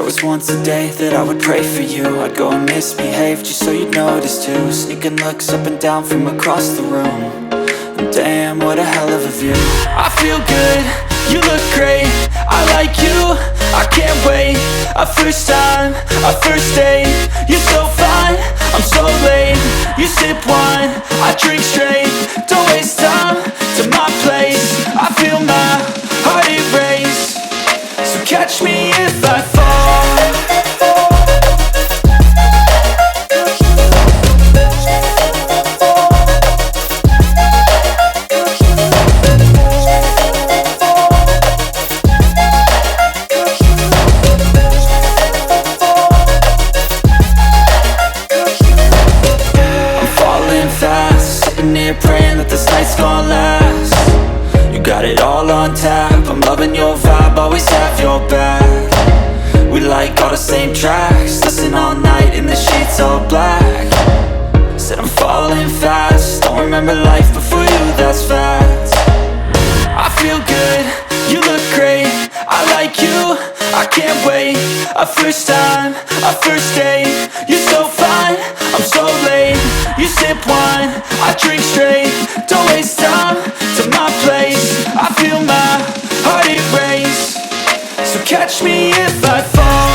was once a day that I would pray for you. I'd go and misbehave just so you'd notice too. Sneaking looks up and down from across the room. And damn, what a hell of a view. I feel good, you look great, I like you, I can't wait. A first time, a first date, you're so fine, I'm so late. You sip wine, I drink straight, don't waste time to my place. I feel my heart erase, so catch me if I fall. Praying that this night's gonna last. You got it all on tap, I'm loving your vibe, always have your back. We like all the same tracks, listen all night in the sheets all black. Said I'm falling fast, don't remember life before you, that's fact. I feel good, you look great, I like you, I can't wait. A first time, a first date, you're so fine, I'm so late. You sip wine, I drink straight, don't waste time to my place. I feel my heart erase, so catch me if I fall.